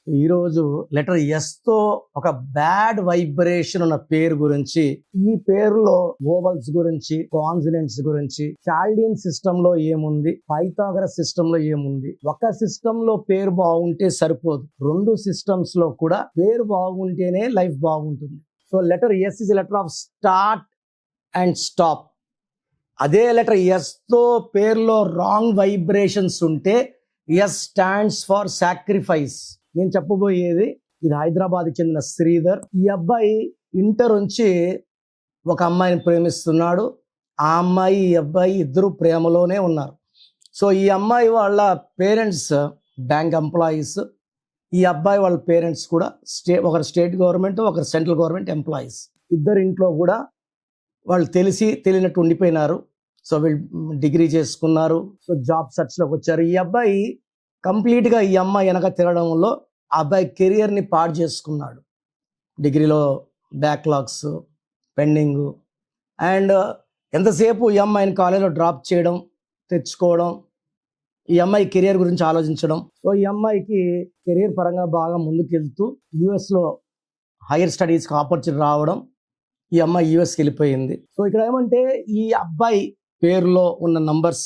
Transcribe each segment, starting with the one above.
ఈరోజు letter S తో ఒక బ్యాడ్ వైబ్రేషన్ ఉన్న పేరు గురించి, ఈ పేరులో వోవల్స్ గురించి, కాన్సనెంట్స్ గురించి, చాల్డియన్ సిస్టమ్ లో ఏముంది, పైథాగరస్ సిస్టమ్ లో ఏముంది. ఒక సిస్టమ్ లో పేరు బాగుంటే సరిపోదు, రెండు సిస్టమ్స్ లో కూడా పేరు బాగుంటేనే లైఫ్ బాగుంటుంది. So letter S is letter of start and stop. అదే లెటర్ ఎస్ తో పేరులో రాంగ్ వైబ్రేషన్స్ ఉంటే ఎస్ స్టాండ్స్ ఫర్ సాక్రిఫైస్. నేను చెప్పబోయేది ఇది హైదరాబాద్కి చెందిన శ్రీధర్. ఈ అబ్బాయి ఇంటర్ నుంచి ఒక అమ్మాయిని ప్రేమిస్తున్నాడు. ఆ అమ్మాయి ఈ అబ్బాయి ఇద్దరు ప్రేమలోనే ఉన్నారు. సో ఈ అమ్మాయి వాళ్ళ పేరెంట్స్ బ్యాంక్ ఎంప్లాయీస్, ఈ అబ్బాయి వాళ్ళ పేరెంట్స్ కూడా ఒకరు స్టేట్ గవర్నమెంట్, ఒకరు సెంట్రల్ గవర్నమెంట్ ఎంప్లాయీస్. ఇద్దరు ఇంట్లో కూడా వాళ్ళు తెలిసి తెలియనట్టు ఉండిపోయినారు. సో వీళ్ళు డిగ్రీ చేసుకున్నారు. సో జాబ్ సెర్చ్లోకి వచ్చారు. ఈ అబ్బాయి కంప్లీట్గా ఈ అమ్మాయి వెనక తిరగడంలో ఆ అబ్బాయి కెరియర్ని పాడు చేసుకున్నాడు. డిగ్రీలో బ్యాక్లాగ్స్, పెండింగ్, అండ్ ఎంతసేపు ఈ అమ్మాయిని కాలేజీలో డ్రాప్ చేయడం, తెచ్చుకోవడం, ఈ అమ్మాయి కెరియర్ గురించి ఆలోచించడం. సో ఈ అమ్మాయికి కెరియర్ పరంగా బాగా ముందుకెళ్తూ యుఎస్లో హైయర్ స్టడీస్కి ఆపర్చునిటీ రావడం, ఈ అమ్మాయి యుఎస్కి వెళ్ళిపోయింది. సో ఇక్కడ ఏమంటే ఈ అబ్బాయి పేరులో ఉన్న నంబర్స్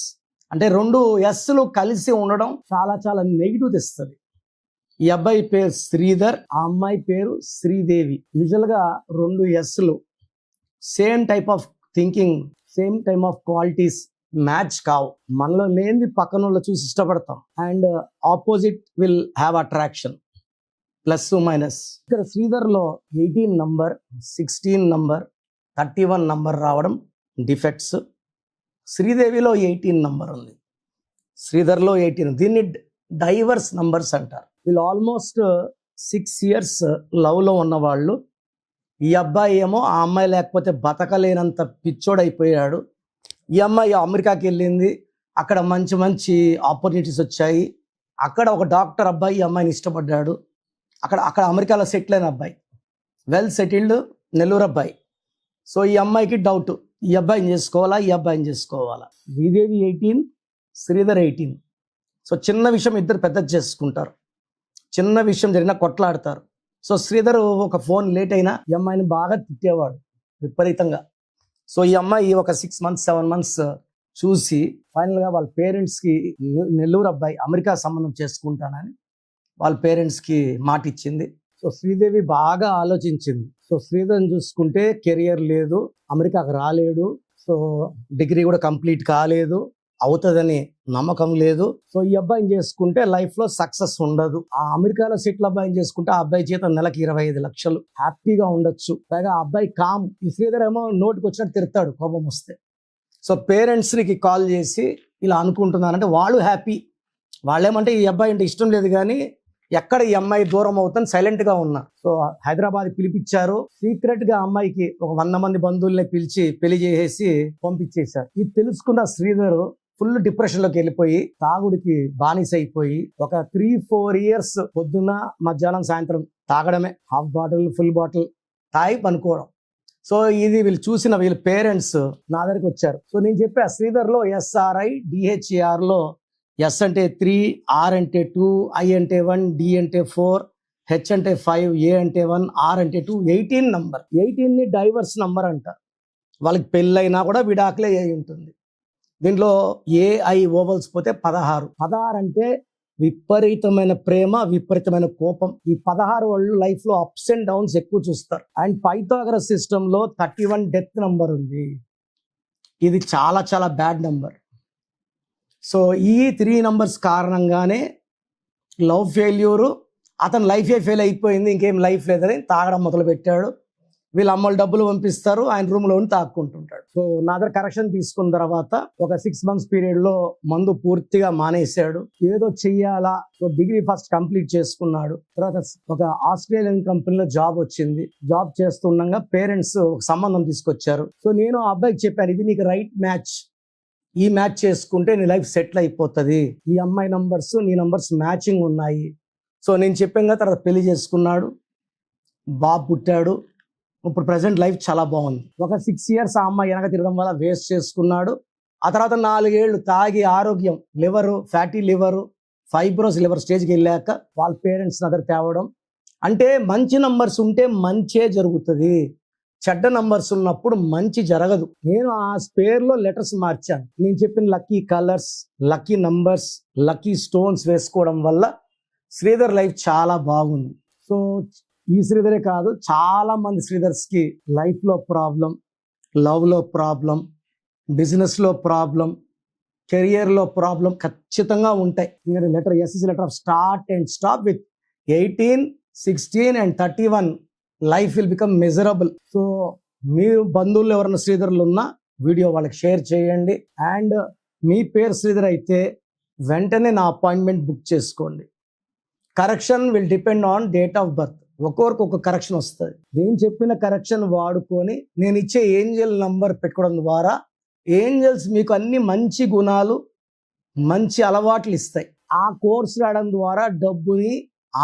అంటే రెండు ఎస్లు కలిసి ఉండడం చాలా చాలా నెగిటివ్ తెస్తుంది. ఈ అబ్బాయి పేరు శ్రీధర్, ఆ అమ్మాయి పేరు శ్రీదేవి. యూజువల్గా రెండు ఎస్లు same type of thinking, same type of qualities match కావు. మనలో లేనిది పక్కన వాళ్ళు చూసి ఇష్టపడతాం. And opposite will have attraction, plus minus. ఇక్కడ శ్రీధర్లో 18 నంబర్, 16 నంబర్, 31 నంబర్ రావడం డిఫెక్ట్స్. శ్రీదేవిలో 18 నంబర్ ఉంది, శ్రీధర్లో 18. దీన్ని డైవర్స్ నంబర్స్ అంటారు. వీళ్ళు ఆల్మోస్ట్ 6 years లవ్లో ఉన్నవాళ్ళు. ఈ అబ్బాయి ఏమో ఆ అమ్మాయి లేకపోతే బతకలేనంత పిచ్చోడైపోయాడు. ఈ అమ్మాయి అమెరికాకి వెళ్ళింది, అక్కడ మంచి మంచి ఆపర్చునిటీస్ వచ్చాయి. అక్కడ ఒక డాక్టర్ అబ్బాయి ఈ అమ్మాయిని ఇష్టపడ్డాడు. అక్కడ అమెరికాలో సెటిల్ అయిన అబ్బాయి, వెల్ సెటిల్డ్ నెల్లూరు అబ్బాయి. సో ఈ అమ్మాయికి డౌట్, ఈ అబ్బాయిని చేసుకోవాలా, ఈ అబ్బాయిని చేసుకోవాలా. శ్రీదేవి 18, శ్రీధర్ 18. సో చిన్న విషయం ఇద్దరు పెద్ద చేసుకుంటారు, చిన్న విషయం జరిగినా కొట్లాడతారు. సో శ్రీధర్ ఒక ఫోన్ లేట్ అయినా ఈ అమ్మాయిని బాగా తిట్టేవాడు విపరీతంగా. సో ఈ అమ్మాయి ఒక 6 months 7 months చూసి ఫైనల్గా వాళ్ళ పేరెంట్స్కి నెల్లూరు అబ్బాయి అమెరికా సంబంధం చేసుకుంటానని వాళ్ళ పేరెంట్స్కి మాట ఇచ్చింది. సో శ్రీదేవి బాగా ఆలోచించింది. సో శ్రీధర్ని చూసుకుంటే కెరియర్ లేదు, అమెరికాకు రాలేడు, సో డిగ్రీ కూడా కంప్లీట్ కాలేదు, అవుతుందని నమ్మకం లేదు. సో ఈ అబ్బాయిని చేసుకుంటే లైఫ్లో సక్సెస్ ఉండదు. ఆ అమెరికాలో సెటిల్ అబ్బాయిని చేసుకుంటే ఆ అబ్బాయి జీతం నెలకి 25 లక్షలు, హ్యాపీగా ఉండొచ్చు. పైగా ఆ అబ్బాయి కామ్. ఈ శ్రీధర్ ఏమో నోటికి వచ్చినట్టు తిడతాడు కోపం వస్తే. సో పేరెంట్స్కి కాల్ చేసి ఇలా అనుకుంటున్నారంటే వాళ్ళు హ్యాపీ. వాళ్ళేమంటే ఈ అబ్బాయి అంటే ఇష్టం లేదు, కానీ ఎక్కడ ఈ అమ్మాయి దూరం అవుతాను సైలెంట్గా ఉన్నా. సో హైదరాబాద్ పిలిపించారు. సీక్రెట్గా అమ్మాయికి ఒక 100 మంది బంధువుల్ని పిలిచి పెళ్లి చేసేసి పంపించేశారు. ఇది తెలుసుకున్న శ్రీధర్ ఫుల్ డిప్రెషన్లోకి వెళ్ళిపోయి తాగుడికి బానిస అయిపోయి ఒక 3-4 years పొద్దున్న మధ్యాహ్నం సాయంత్రం తాగడమే. హాఫ్ బాటిల్, ఫుల్ బాటిల్ తాగి పనుకోవడం. సో ఇది వీళ్ళు చూసిన వీళ్ళ పేరెంట్స్ నా దగ్గరికి వచ్చారు. సో నేను చెప్పా శ్రీధర్లో SRI DHERలో ఎస్ అంటే 3, ఆర్ అంటే 2, ఐ అంటే 1, డి అంటే 4, హెచ్ అంటే 5, ఏ అంటే 1, ఆర్ అంటే 2, 18 నంబర్. 18ని డైవర్స్ నంబర్ అంటారు. వాళ్ళకి పెళ్ళైనా కూడా విడాకులే అయి ఉంటుంది. దీంట్లో ఏఐ ఓవల్స్ పోతే 16. 16 అంటే విపరీతమైన ప్రేమ, విపరీతమైన కోపం. ఈ 16 వాళ్ళు లైఫ్లో అప్స్ అండ్ డౌన్స్ ఎక్కువ చూస్తారు. అండ్ పైథాగరస్ సిస్టంలో 31 డెత్ నంబర్ ఉంది. ఇది చాలా చాలా బ్యాడ్ నంబర్. సో ఈ 3 numbers కారణంగానే లవ్ ఫెయిల్యూరు, అతను లైఫే ఫెయిల్ అయిపోయింది, ఇంకేం లైఫ్ లేదని తాగడం మొదలు పెట్టాడు. వీళ్ళ అమ్మలు డబ్బులు పంపిస్తారు, ఆయన రూమ్లో ఉండి తాక్కుంటుంటాడు. సో నా దగ్గర కరెక్షన్ తీసుకున్న తర్వాత ఒక 6 months పీరియడ్లో మందు పూర్తిగా మానేశాడు. ఏదో చెయ్యాలా, సో డిగ్రీ ఫస్ట్ కంప్లీట్ చేసుకున్నాడు. తర్వాత ఒక ఆస్ట్రేలియన్ కంపెనీలో జాబ్ వచ్చింది. జాబ్ చేస్తుండగా పేరెంట్స్ ఒక సంబంధం తీసుకొచ్చారు. సో నేను ఆ అబ్బాయికి చెప్పాను, ఇది నీకు రైట్ మ్యాచ్, ఈ మ్యాచ్ చేసుకుంటే నీ లైఫ్ సెటిల్ అయిపోతుంది, ఈ అమ్మాయి నంబర్స్ నీ నంబర్స్ మ్యాచింగ్ ఉన్నాయి. సో నేను చెప్పాను. తర్వాత పెళ్లి చేసుకున్నాడు, బాబు పుట్టాడు. ఇప్పుడు ప్రజెంట్ లైఫ్ చాలా బాగుంది. ఒక 6 years ఆ అమ్మాయి వెనక తిరగడం వల్ల వేస్ట్ చేసుకున్నాడు. ఆ తర్వాత 4 ఏళ్ళు తాగి ఆరోగ్యం, liver, fatty liver, fibrous liver స్టేజ్కి వెళ్ళాక వాళ్ళ పేరెంట్స్ దగ్గర తేవడం. అంటే మంచి నంబర్స్ ఉంటే మంచే జరుగుతుంది, చెడ్డ నంబర్స్ ఉన్నప్పుడు మంచి జరగదు. నేను ఆ పేరులో లెటర్స్ మార్చాను. నేను చెప్పిన lucky colours, lucky numbers, lucky stones వేసుకోవడం వల్ల శ్రీధర్ లైఫ్ చాలా బాగుంది. సో ఈ శ్రీధరే కాదు, చాలా మంది శ్రీధర్స్కి లైఫ్లో ప్రాబ్లం, లవ్లో ప్రాబ్లం, బిజినెస్లో ప్రాబ్లం, కెరియర్లో ప్రాబ్లం ఖచ్చితంగా ఉంటాయి. ఎందుకంటే letter S is letter of start and stop with 18, 16 and 31 life will become miserable. So మీరు బంధువులు ఎవరైనా శ్రీధర్లు ఉన్నా వీడియో వాళ్ళకి షేర్ చేయండి. అండ్ మీ పేరు శ్రీధర్ అయితే వెంటనే నా అపాయింట్మెంట్ బుక్ చేసుకోండి. Correction will depend on date of birth. ఒక్కొక్కరికి ఒక కరెక్షన్ వస్తుంది. నేను చెప్పిన కరెక్షన్ వాడుకొని నేను ఇచ్చే ఏంజల్ నంబర్ పెట్టుకోవడం ద్వారా ఏంజల్స్ మీకు అన్ని మంచి గుణాలు, మంచి అలవాట్లు ఇస్తాయి. ఆ కోర్సు రాయడం ద్వారా డబ్బుని,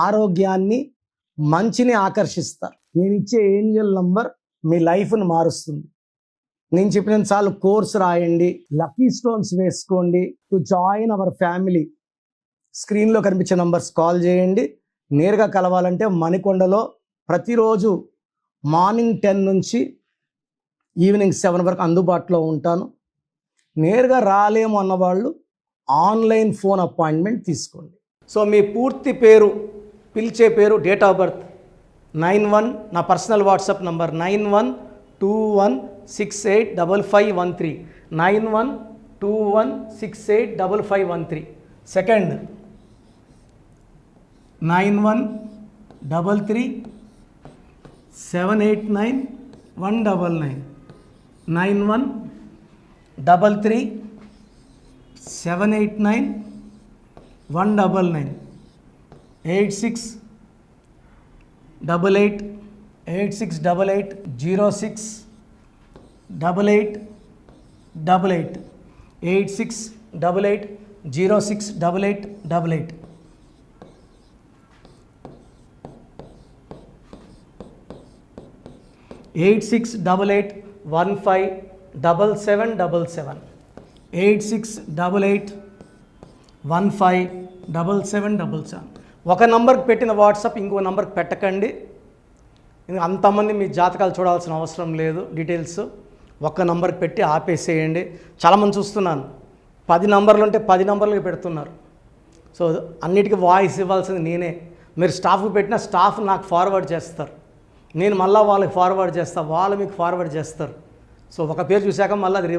ఆరోగ్యాన్ని, మంచిని ఆకర్షిస్తారు. నేను ఇచ్చే ఏంజల్ నంబర్ మీ లైఫ్ను మారుస్తుంది. నేను చెప్పిన చాలు కోర్సు రాయండి, లక్కీ స్టోన్స్ వేసుకోండి. టు జాయిన్ అవర్ ఫ్యామిలీ స్క్రీన్లో కనిపించే నంబర్స్ కాల్ చేయండి. నేరుగా కలవాలంటే మణికొండలో ప్రతిరోజు మార్నింగ్ 10 నుంచి ఈవినింగ్ 7 వరకు అందుబాటులో ఉంటాను. నేరుగా రాలేము అన్నవాళ్ళు ఆన్లైన్ ఫోన్ అపాయింట్మెంట్ తీసుకోండి. సో మీ పూర్తి పేరు, పిలిచే పేరు, డేట్ ఆఫ్ బర్త్ 91, నా పర్సనల్ వాట్సాప్ నంబర్ 9121685513, 9121685513. సెకండ్ 9133789199, 9133789199, 8688068888, 8688068888. 8688157777, 8688157777. ఒక నంబర్కి పెట్టిన వాట్సాప్ ఇంకో నంబర్కి పెట్టకండి. అంతమంది మీ జాతకాలు చూడాల్సిన అవసరం లేదు. డీటెయిల్స్ ఒక్క నంబర్కి పెట్టి ఆపేసేయండి. చాలామంది చూస్తున్నాను 10 నంబర్లు ఉంటే 10 నంబర్లకి పెడుతున్నారు. సో అన్నిటికీ వాయిస్ ఇవ్వాల్సింది నేనే. మీరు స్టాఫ్కి పెట్టిన స్టాఫ్ నాకు ఫార్వర్డ్ చేస్తారు, నేను మళ్ళీ వాళ్ళకి ఫార్వర్డ్ చేస్తాను, వాళ్ళు మీకు ఫార్వర్డ్ చేస్తారు. సో ఒక పేరు చూశాక మళ్ళీ అది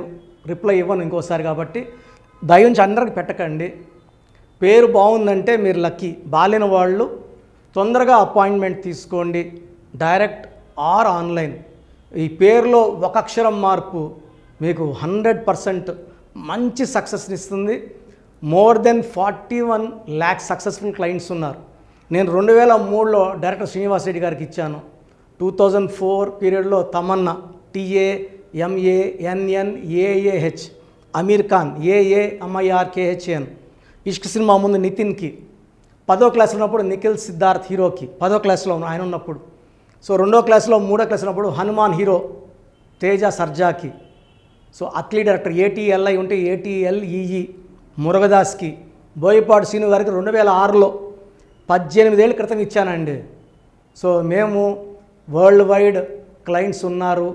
రిప్లై ఇవ్వను ఇంకోసారి. కాబట్టి దయించి అందరికి పెట్టకండి. పేరు బాగుందంటే మీరు లక్కీ. బాలేని వాళ్ళు తొందరగా అపాయింట్మెంట్ తీసుకోండి, డైరెక్ట్ ఆర్ ఆన్లైన్. ఈ పేరులో ఒక అక్షరం మార్పు మీకు 100% మంచి సక్సెస్ని ఇస్తుంది. More than 41 lakh successful clients ఉన్నారు. నేను 2003లో డైరెక్టర్ శ్రీనివాస్ రెడ్డి గారికి ఇచ్చాను. 2004 పీరియడ్లో తమన్నా, TAMANNAAH, అమీర్ ఖాన్, AAMIRKHAN, ఇష్క్ సినిమా ముందు నితిన్కి, 10వ క్లాస్లో ఉన్నప్పుడు నిఖిల్ సిద్ధార్థ్ హీరోకి, 10వ క్లాస్లో ఆయన ఉన్నప్పుడు. సో 2వ క్లాస్లో 3వ క్లాస్ ఉన్నప్పుడు హనుమాన్ హీరో తేజ సర్జాకి. సో అట్లీ డైరెక్టర్ ATLI ఉంటే ATLEE మురుగదాస్కి, బోయపాడు శ్రీను గారికి 2006లో 18 ఏళ్ళ క్రితం ఇచ్చానండి. సో మేము వరల్డ్ వైడ్ క్లయింట్స్ ఉన్నారు.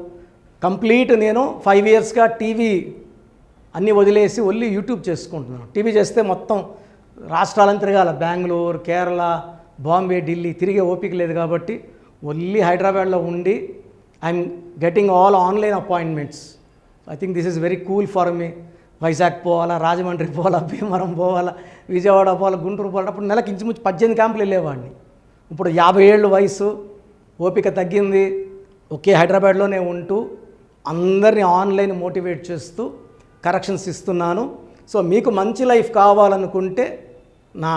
కంప్లీట్ నేను 5 yearsగా టీవీ అన్నీ వదిలేసి ఓన్లీ యూట్యూబ్ చేసుకుంటున్నాను. టీవీ చేస్తే మొత్తం రాష్ట్రాలను తిరగాల, బెంగళూరు, కేరళ, బాంబే, ఢిల్లీ తిరిగే ఓపిక లేదు. కాబట్టి ఓన్లీ హైదరాబాద్లో ఉండి I'm getting all online appointments. I think this is very cool for me. Vizag పోవాలా, రాజమండ్రి పోవాలా, భీమవరం పోవాలా, విజయవాడ పోవాలా, గుంటూరు పోవాలా. అప్పుడు నెలకి ఇంచుమించు 18 క్యాంపులు వెళ్ళేవాడిని. ఇప్పుడు 50 ఏళ్ళు వయసు, ఓపిక తగ్గింది. ఒకే హైదరాబాద్లోనే ఉంటూ అందరినీ ఆన్లైన్ మోటివేట్ చేస్తూ కరెక్షన్స్ ఇస్తున్నాను. సో మీకు మంచి లైఫ్ కావాలనుకుంటే నా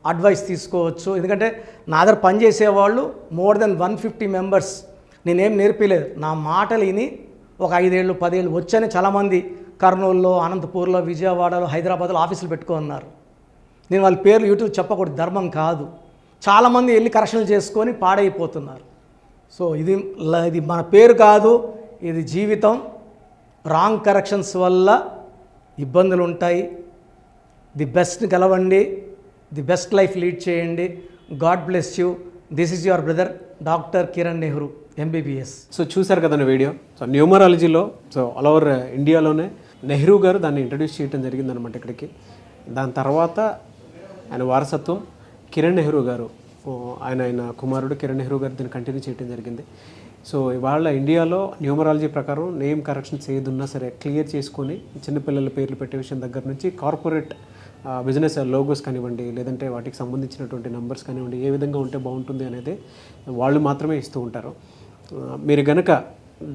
అడ్వైస్ తీసుకోవచ్చు. ఎందుకంటే నా దగ్గర పనిచేసేవాళ్ళు మోర్ దెన్ 150 మెంబర్స్. నేనేం నేర్పిలేదు, నా మాటలు విని ఒక 5 ఏళ్ళు 10 ఏళ్ళు వచ్చని చాలామంది కర్నూలులో, అనంతపూర్లో, విజయవాడలో, హైదరాబాద్లో ఆఫీసులు పెట్టుకున్నారు. నేను వాళ్ళ పేర్లు యూట్యూబ్ చెప్పకూడదు, ధర్మం కాదు. చాలామంది వెళ్ళి కరెక్షన్లు చేసుకొని పాడైపోతున్నారు. సో ఇది మన పేరు కాదు, ఇది జీవితం. రాంగ్ కరెక్షన్స్ వల్ల ఇబ్బందులు ఉంటాయి. ది బెస్ట్ని గెలవండి. ది బెస్ట్ లైఫ్ లీడ్ చేయండి. God bless you. This is your brother doctor Kiran Nehru MBBS. So చూసారు కదండి వీడియో. సో న్యూమరాలజీలో ఆల్ ఓవర్ ఇండియాలోనే నెహ్రూ గారు దాన్ని ఇంట్రడ్యూస్ చేయడం జరిగిందనమాట ఇక్కడికి. దాని తర్వాత ఆయన వారసత్వం కిరణ్ నెహ్రూ గారు, ఆయన కుమారుడు కిరణ్ నెహ్రూ గారు దీన్ని కంటిన్యూ చేయడం జరిగింది. సో ఇవాళ ఇండియాలో న్యూమరాలజీ ప్రకారం నేమ్ కరెక్షన్స్ ఏదున్నా సరే క్లియర్ చేసుకొని చిన్నపిల్లల పేర్లు పెట్టే విషయం దగ్గర నుంచి కార్పొరేట్ బిజినెస్ లోగోస్ కానివ్వండి, లేదంటే వాటికి సంబంధించినటువంటి నెంబర్స్ కానివ్వండి, ఏ విధంగా ఉంటే బాగుంటుంది అనేది వాళ్ళు మాత్రమే ఇస్తూ ఉంటారు. మీరు గనక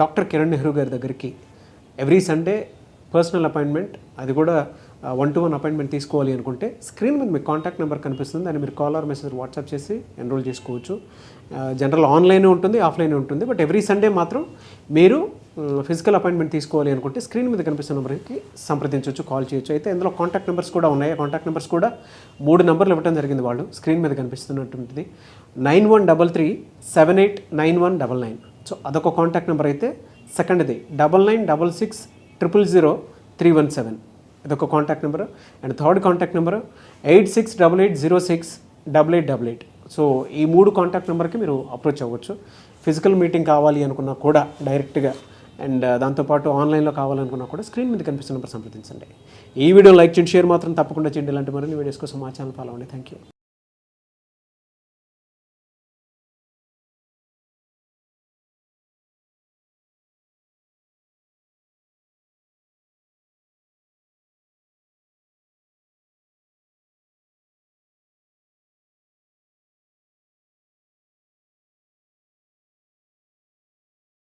డాక్టర్ కిరణ్ నెహ్రూ గారి దగ్గరికి ఎవ్రీ సండే పర్సనల్ అపాయింట్మెంట్, అది కూడా 1-to-1 అపాయింట్మెంట్ తీసుకోవాలి అనుకుంటే స్క్రీన్ మీద మీకు కాంటాక్ట్ నెంబర్ కనిపిస్తుంది, దాన్ని మీరు కాల్ ఆర్ మెసేజ్ వాట్సాప్ చేసి ఎన్రోల్ చేసుకోవచ్చు. జనరల్ ఆన్లైన్ ఉంటుంది, ఆఫ్లైన్ ఉంటుంది. బట్ ఎవ్రీ సండే మాత్రం మీరు ఫిజికల్ అపాయింట్మెంట్ తీసుకోవాలి అనుకుంటే స్క్రీన్ మీద కనిపిస్తున్న నెంబర్కి సంప్రదించవచ్చు, కాల్ చేయొచ్చు. అయితే ఇందులో కాంటాక్ట్ నెంబర్స్ కూడా ఉన్నాయి. కాంటాక్ట్ నెంబర్స్ కూడా 3 నెంబర్లు ఇవ్వడం జరిగింది వాళ్ళు. స్క్రీన్ మీద కనిపిస్తున్నటువంటిది 9133789199. సో అదొక కాంటాక్ట్ నెంబర్. అయితే సెకండ్ది 9966000317, ఇదొక contact number. And third contact number 8688068888. So ఈ 3 కాంటాక్ట్ నెంబర్కి మీరు అప్రోచ్ అవ్వచ్చు. ఫిజికల్ మీటింగ్ కావాలి అనుకున్నా కూడా డైరెక్ట్గా, అండ్ దాంతోపాటు ఆన్లైన్లో కావాలనుకున్నా కూడా స్క్రీన్ మీద కనిపిస్తున్న నెంబర్ సంప్రదించండి. ఈ వీడియో లైక్ చేయండి, షేర్ మాత్రం తప్పకుండా చేయండి. ఇలాంటి మరిన్ని వీడియోస్ కోసం మా ఛానల్ ఫాలో అవ్వండి. Thank you.